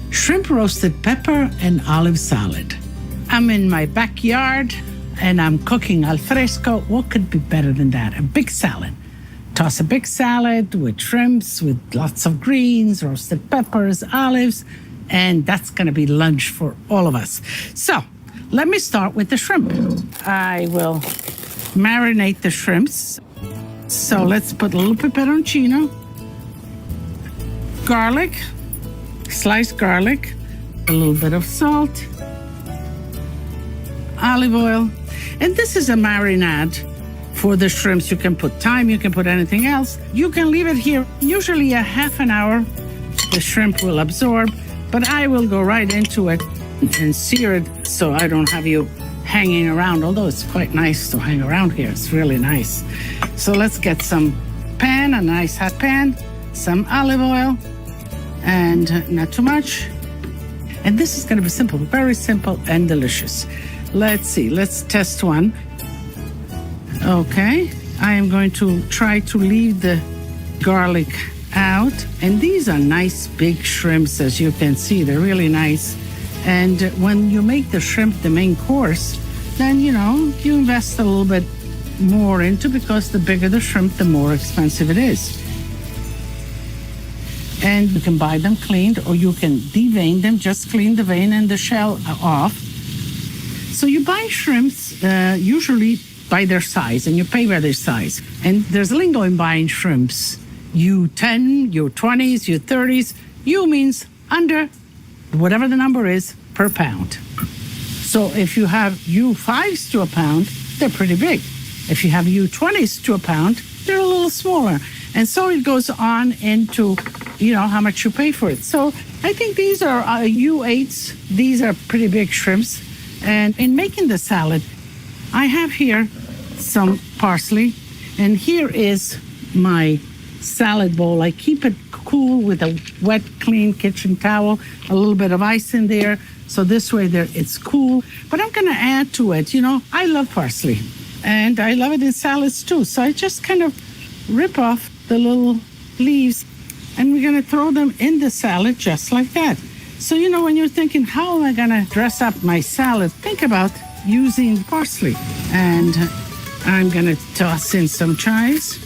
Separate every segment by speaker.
Speaker 1: shrimp roasted pepper and olive salad. I'm in my backyard and I'm cooking al fresco. What could be better than that? A big salad. Toss a big salad with shrimps, with lots of greens, roasted peppers, olives, and that's going to be lunch for all of us. So let me start with the shrimp. I will marinate the shrimps. So let's put a little peperoncino, garlic, sliced garlic, a little bit of salt, olive oil. And this is a marinade for the shrimps. You can put thyme, you can put anything else. You can leave it here usually a half an hour. The shrimp will absorb, but I will go right into it and sear it so I don't have you hanging around, although it's quite nice to hang around here. It's really nice. So let's get some pan, a nice hot pan, some olive oil, and not too much. And this is going to be simple, very simple and delicious. Let's see, let's test one. Okay, I am going to try to leave the garlic out. And these are nice big shrimps, as you can see, they're really nice. And when you make the shrimp the main course, then, you invest a little bit more into, because the bigger the shrimp, the more expensive it is. And you can buy them cleaned, or you can devein them, just clean the vein and the shell off. So you buy shrimps usually by their size, and you pay by their size. And there's a lingo in buying shrimps. U10, U20s, U30s. U means under whatever the number is per pound. So if you have U5s to a pound, they're pretty big. If you have U20s to a pound, they're a little smaller. And so it goes on into, how much you pay for it. So I think these are U8s. These are pretty big shrimps. And in making the salad, I have here some parsley. And here is my salad bowl. I keep it cool with a wet, clean kitchen towel, a little bit of ice in there. So this way it's cool. But I'm going to add to it, I love parsley. And I love it in salads too. So I just kind of rip off the little leaves, and we're going to throw them in the salad just like that. So, when you're thinking, how am I going to dress up my salad? Think about using parsley. And I'm going to toss in some chives.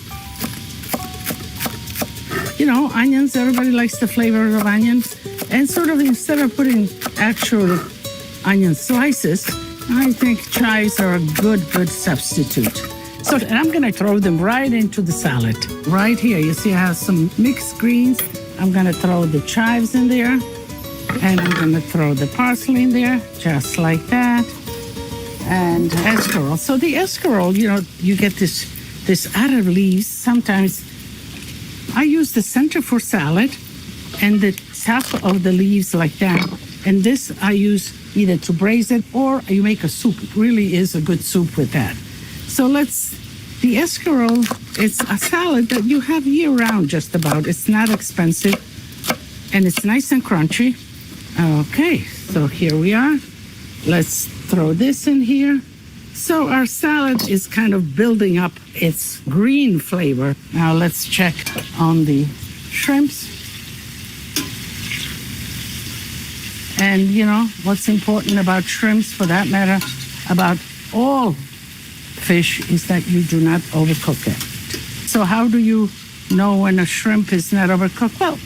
Speaker 1: Onions, everybody likes the flavor of onions. And sort of, instead of putting actual onion slices, I think chives are a good substitute. So, and I'm going to throw them right into the salad. Right here, you see I have some mixed greens. I'm going to throw the chives in there. And I'm going to throw the parsley in there, just like that. And escarole. So the escarole, you get this out of leaves. Sometimes I use the center for salad and the top of the leaves like that. And this I use either to braise it, or you make a soup. It really is a good soup with that. So the escarole, it's a salad that you have year-round just about. It's not expensive, and it's nice and crunchy. Okay, so here we are. Let's throw this in here. So our salad is kind of building up its green flavor. Now let's check on the shrimps. And what's important about shrimps, for that matter, about all fish, is that you do not overcook it. So how do you know when a shrimp is not overcooked? Well,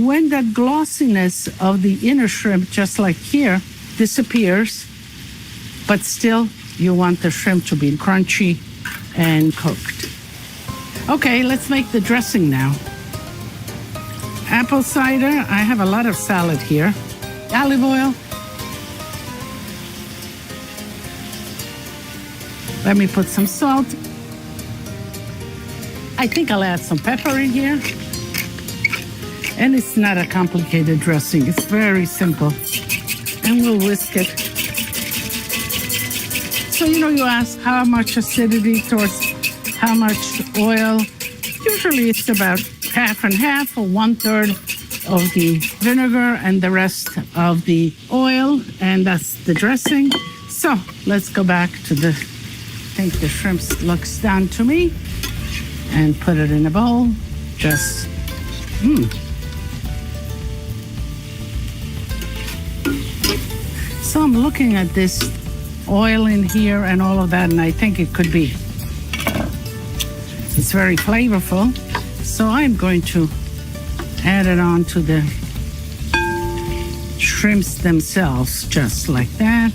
Speaker 1: when that glossiness of the inner shrimp, just like here, disappears, but still you want the shrimp to be crunchy and cooked. Okay, let's make the dressing now. Apple cider, I have a lot of salad here. Olive oil. Let me put some salt. I think I'll add some pepper in here. And it's not a complicated dressing. It's very simple. And we'll whisk it. So, you ask how much acidity towards how much oil. Usually it's about half and half, or 1/3 of the vinegar and the rest of the oil. And that's the dressing. So let's go back to I think the shrimps looks done to me. And put it in a bowl. So I'm looking at this oil in here and all of that, and I think it could be. It's very flavorful. So I'm going to add it on to the shrimps themselves, just like that.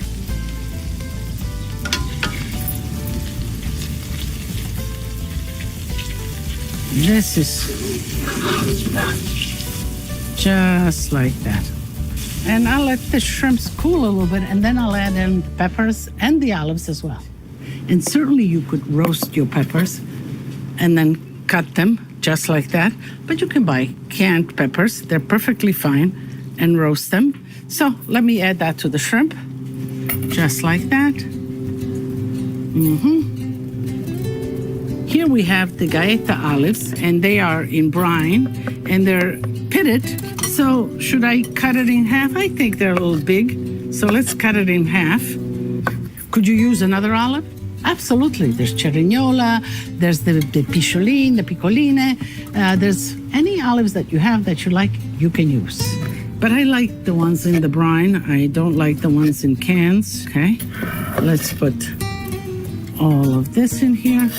Speaker 1: This is just like that. And I'll let the shrimps cool a little bit, and then I'll add in the peppers and the olives as well. And certainly you could roast your peppers and then cut them just like that. But you can buy canned peppers. They're perfectly fine, and roast them. So let me add that to the shrimp, just like that. Here we have the gaeta olives, and they are in brine, and they're pitted. So should I cut it in half? I think they're a little big, so let's cut it in half. Could you use another olive? Absolutely. There's cerignola, there's the piccoline, the piccoline. There's any olives that you have that you like, you can use. But I like the ones in the brine. I don't like the ones in cans, okay? Let's put all of this in here.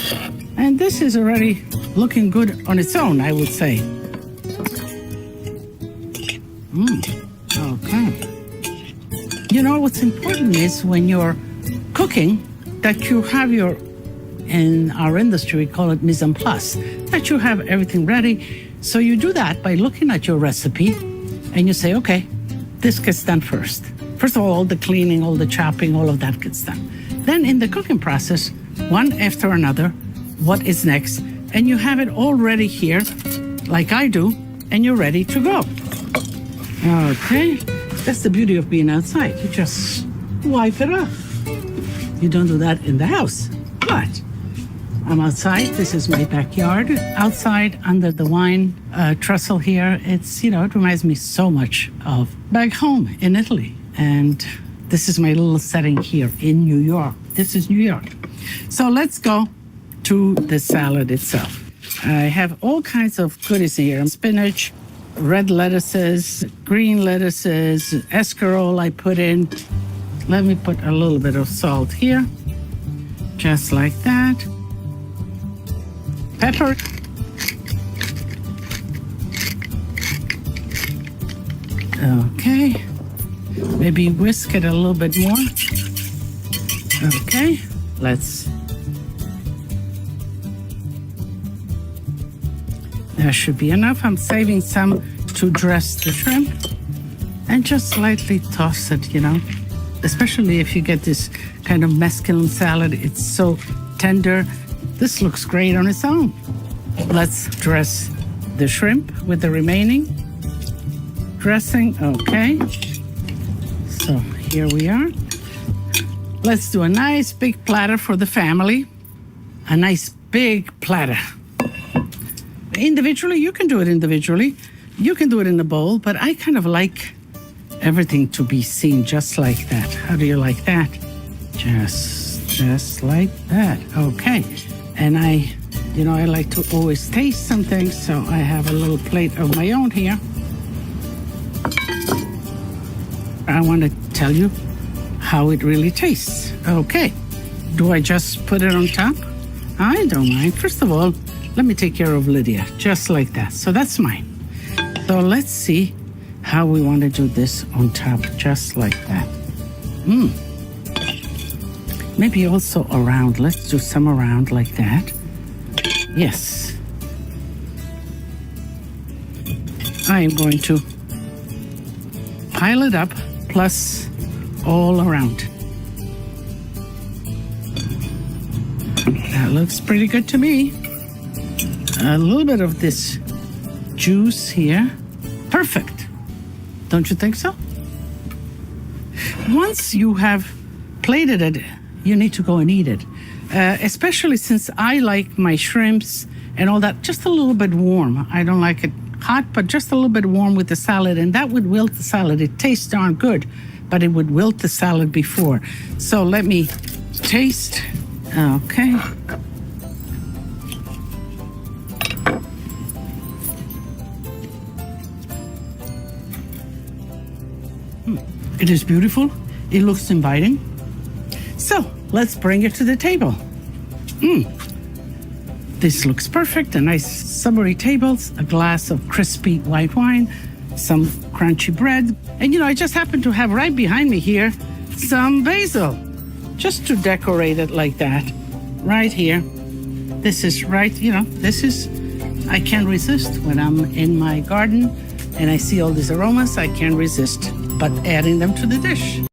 Speaker 1: And this is already looking good on its own, I would say. Okay. You know, what's important is when you're cooking that you have your, in our industry, we call it mise en place, that you have everything ready. So you do that by looking at your recipe and you say, okay, this gets done first. First of all the cleaning, all the chopping, all of that gets done. Then in the cooking process, one after another, what is next? And you have it all ready here, like I do, and you're ready to go. Okay, that's the beauty of being outside. You just wipe it off. You don't do that in the house, but I'm outside. This is my backyard. Outside under the wine trestle here, it's, you know, it reminds me so much of back home in Italy. And this is my little setting here in New York. This is New York. So let's go to the salad itself. I have all kinds of goodies here. Spinach, red lettuces, green lettuces, escarole I put in. Let me put a little bit of salt here, just like that. Pepper. Okay. Maybe whisk it a little bit more. Okay. That should be enough. I'm saving some to dress the shrimp and just slightly toss it, you know. Especially if you get this kind of mesclun salad, it's so tender. This looks great on its own. Let's dress the shrimp with the remaining dressing. Okay. So here we are. Let's do a nice big platter for the family. A nice big platter. Individually, you can do it individually. You can do it in a bowl, but I kind of like everything to be seen just like that. How do you like that? Just like that. Okay. And I like to always taste something, so I have a little plate of my own here. I want to tell you how it really tastes. Okay. Do I just put it on top? I don't mind. First of all, let me take care of Lidia, just like that. So that's mine. So let's see how we want to do this on top, just like that. Maybe also around. Let's do some around like that. Yes. I am going to pile it up, plus all around. That looks pretty good to me. A little bit of this juice here. Perfect. Don't you think so? Once you have plated it, you need to go and eat it. Especially since I like my shrimps and all that just a little bit warm. I don't like it hot, but just a little bit warm with the salad, and that would wilt the salad. It tastes darn good, but it would wilt the salad before. So let me taste. Okay. It is beautiful. It looks inviting. So let's bring it to the table. This looks perfect. A nice summery table, a glass of crispy white wine, some crunchy bread. And I just happen to have right behind me here some basil, just to decorate it like that, right here. This is right, I can't resist when I'm in my garden and I see all these aromas. I can't resist but adding them to the dish.